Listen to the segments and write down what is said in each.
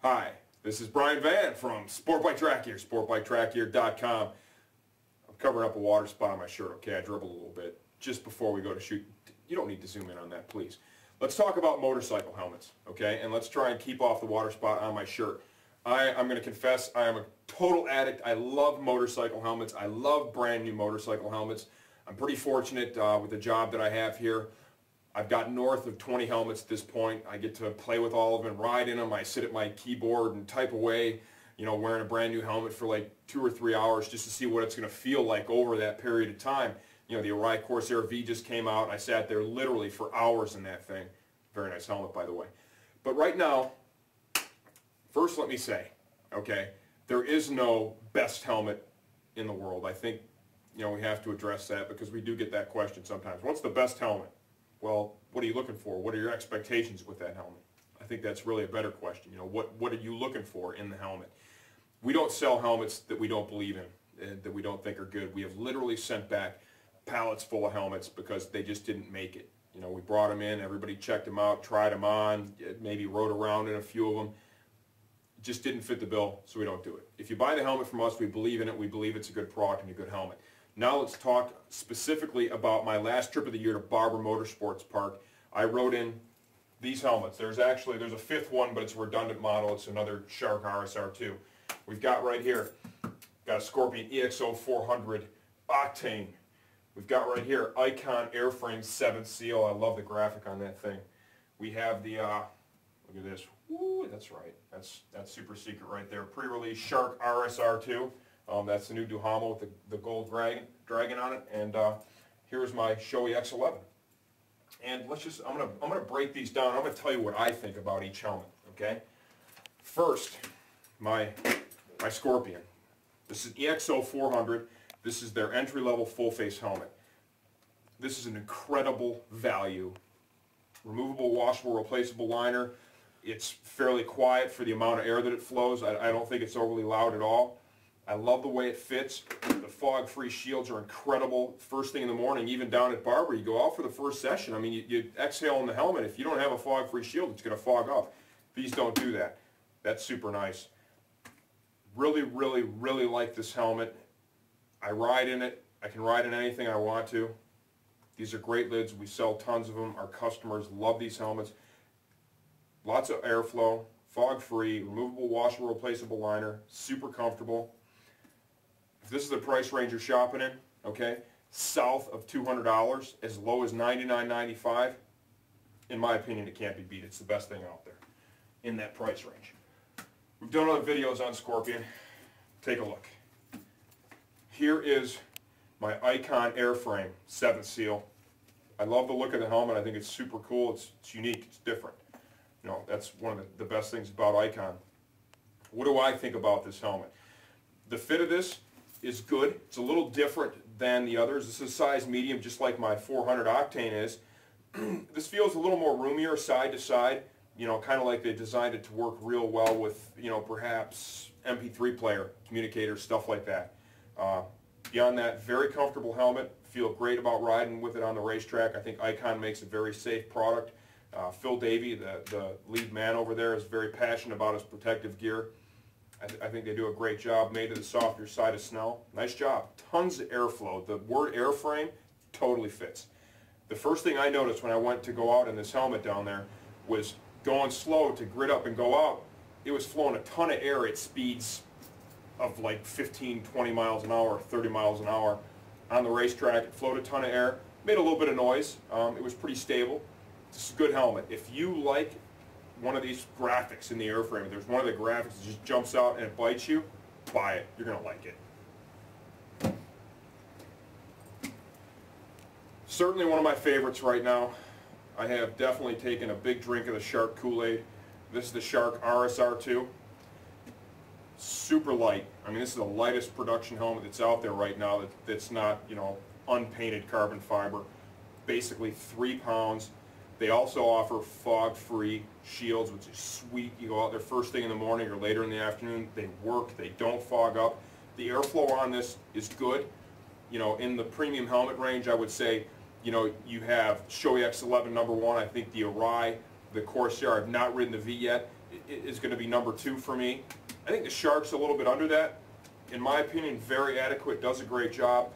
Hi, this is Brian Van from Sport Bike Track Gear, sportbiketrackgear.com. I'm covering up a water spot on my shirt, okay? I dribbled a little bit just before we go to shoot. You don't need to zoom in on that, please. Let's talk about motorcycle helmets, okay? And let's try and keep off the water spot on my shirt. I'm going to confess, I am a total addict. I love motorcycle helmets. I love brand new motorcycle helmets. I'm pretty fortunate with the job that I have here. I've got north of 20 helmets at this point. I get to play with all of them, ride in them. I sit at my keyboard and type away, you know, wearing a brand new helmet for like 2 or 3 hours just to see what it's going to feel like over that period of time. You know, the Shoei Corsair V just came out. I sat there literally for hours in that thing. Very nice helmet, by the way. But right now, first let me say, okay, there is no best helmet in the world. I think, you know, we have to address that because we do get that question sometimes. What's the best helmet? Well, what are you looking for? What are your expectations with that helmet? I think that's really a better question. You know, what are you looking for in the helmet? We don't sell helmets that we don't believe in and that we don't think are good. We have literally sent back pallets full of helmets because they just didn't make it. You know, we brought them in, everybody checked them out, tried them on, maybe rode around in a few of them. Just didn't fit the bill, so we don't do it. If you buy the helmet from us, we believe in it. We believe it's a good product and a good helmet. Now let's talk specifically about my last trip of the year to Barber Motorsports Park. I rode in these helmets. There's a fifth one, but it's a redundant model. It's another Shark RSR2. We've got right here, got a Scorpion EX0400 Octane. We've got right here Icon Airframe 7th Seal. I love the graphic on that thing. We have the, look at this. Woo, that's right. That's super secret right there. Pre-release Shark RSR2. That's the new Duhamel with the gold dragon on it. And here's my Showi X11. And I'm gonna break these down. I'm gonna tell you what I think about each helmet. Okay. First, my Scorpion. This is EX0400. This is their entry-level full-face helmet. This is an incredible value. Removable, washable, replaceable liner. It's fairly quiet for the amount of air that it flows. I don't think it's overly loud at all. I love the way it fits. The fog-free shields are incredible. First thing in the morning, even down at Barber, you go out for the first session. I mean, you exhale in the helmet. If you don't have a fog-free shield, it's going to fog up. These don't do that. That's super nice. Really, really, really like this helmet. I ride in it. I can ride in anything I want to. These are great lids. We sell tons of them. Our customers love these helmets. Lots of airflow, fog-free, removable, washable, replaceable liner, super comfortable. If this is the price range you're shopping in, okay, south of $200, as low as $99.95, in my opinion, it can't be beat. It's the best thing out there in that price range. We've done other videos on Scorpion. Take a look. Here is my Icon Airframe 7th Seal. I love the look of the helmet. I think it's super cool. It's unique. It's different. You know, that's one of the best things about Icon. What do I think about this helmet? The fit of this is good. It's a little different than the others. This is size medium, just like my 400 Octane is. This feels a little more roomier side to side, you know, kind of like they designed it to work real well with, you know, perhaps MP3 player, communicator, stuff like that. Beyond that, very comfortable helmet. Feel great about riding with it on the racetrack. I think Icon makes a very safe product. Phil Davey, the lead man over there, is very passionate about his protective gear. I think they do a great job. Made to the softer side of snow. Nice job. Tons of airflow. The word airframe totally fits. The first thing I noticed when I went to go out in this helmet down there was going slow to grid up and go out. It was flowing a ton of air at speeds of like 15, 20 miles an hour, 30 miles an hour on the racetrack. It flowed a ton of air. Made a little bit of noise. It was pretty stable. It's a good helmet. If you like one of these graphics in the airframe, if there's one of the graphics that just jumps out and it bites you, buy it. You're going to like it. Certainly one of my favorites right now. I have definitely taken a big drink of the Shark Kool-Aid. This is the Shark RSR2. Super light. I mean, this is the lightest production helmet that's out there right now that's not, you know, unpainted carbon fiber. Basically 3 pounds. They also offer fog-free shields, which is sweet. You go out there first thing in the morning or later in the afternoon. They work. They don't fog up. The airflow on this is good. You know, in the premium helmet range, I would say, you know, you have Shoei X11 #1. I think the Shoei, the Corsair, I've not ridden the V yet. is going to be number 2 for me. I think the Shark's a little bit under that. In my opinion, very adequate, does a great job.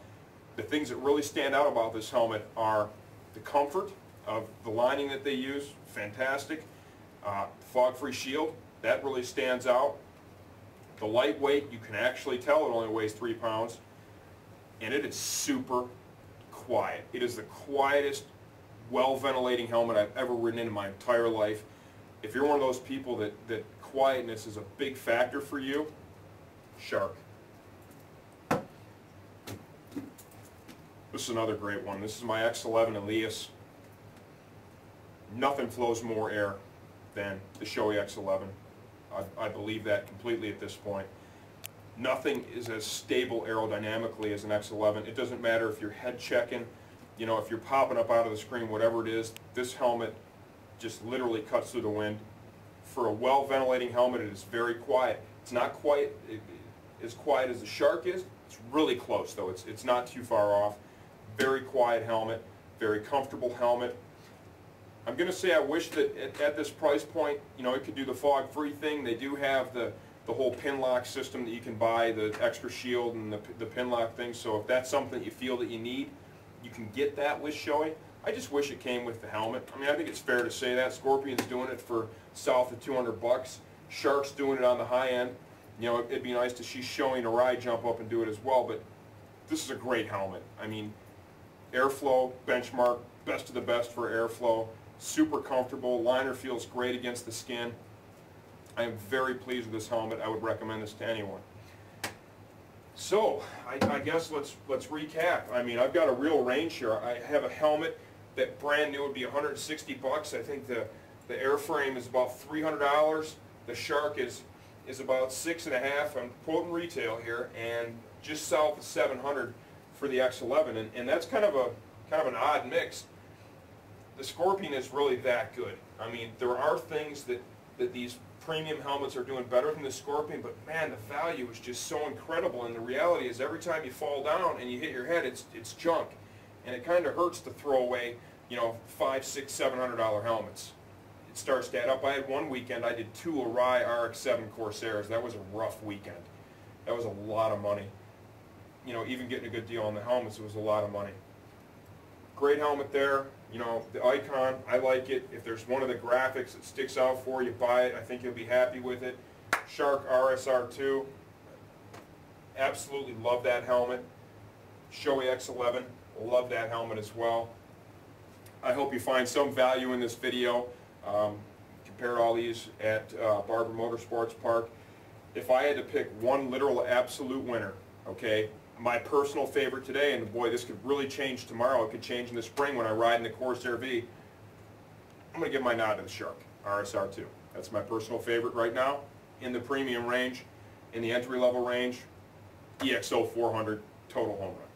The things that really stand out about this helmet are the comfort of the lining that they use, fantastic. Fog-free shield, that really stands out. The lightweight, you can actually tell it only weighs 3 pounds. And it is super quiet. It is the quietest, well-ventilating helmet I've ever ridden in my entire life. If you're one of those people that quietness is a big factor for you, Shark. This is another great one. This is my X11 Elias. Nothing flows more air than the Shoei X11. I believe that completely at this point. Nothing is as stable aerodynamically as an X11. It doesn't matter if you're head checking, you know, if you're popping up out of the screen, whatever it is, this helmet just literally cuts through the wind. For a well-ventilating helmet, it is very quiet. It's not quite as quiet as the Shark is. It's really close, though. It's not too far off. Very quiet helmet, very comfortable helmet. I'm going to say I wish that at this price point, you know, it could do the fog-free thing. They do have the whole pin lock system that you can buy, the extra shield and the pin lock thing. So if that's something that you feel that you need, you can get that with Shoei. I just wish it came with the helmet. I mean, I think it's fair to say that. Scorpion's doing it for south of $200. Shark's doing it on the high end. You know, it'd be nice to see Shoei and Arai jump up and do it as well, but this is a great helmet. I mean, airflow, benchmark, best of the best for airflow. Super comfortable. Liner feels great against the skin. I am very pleased with this helmet. I would recommend this to anyone. So, I guess let's recap. I mean, I've got a real range here. I have a helmet that brand new would be $160. I think the airframe is about $300. The Shark is about $6.50. I'm quoting retail here, and just south of $700 for the X11, and that's kind of an odd mix. The Scorpion is really that good. I mean, there are things that these premium helmets are doing better than the Scorpion, but man, the value is just so incredible, and the reality is every time you fall down and you hit your head, it's junk, and it kind of hurts to throw away, you know, $500, $600, $700 helmets. It starts to add up. I had one weekend, I did 2 Arai RX-7 Corsairs. That was a rough weekend. That was a lot of money. You know, even getting a good deal on the helmets, it was a lot of money. Great helmet there. You know, the icon, I like it. If there's one of the graphics that sticks out for you, buy it. I think you'll be happy with it. Shark RSR2, absolutely love that helmet. Shoei X11, love that helmet as well. I hope you find some value in this video. Compare all these at Barber Motorsports Park. If I had to pick one literal absolute winner, okay, my personal favorite today, and boy, this could really change tomorrow. It could change in the spring when I ride in the Corsair V. I'm going to give my nod to the Shark RSR2. That's my personal favorite right now. In the premium range, in the entry-level range, EXO 400, total home run.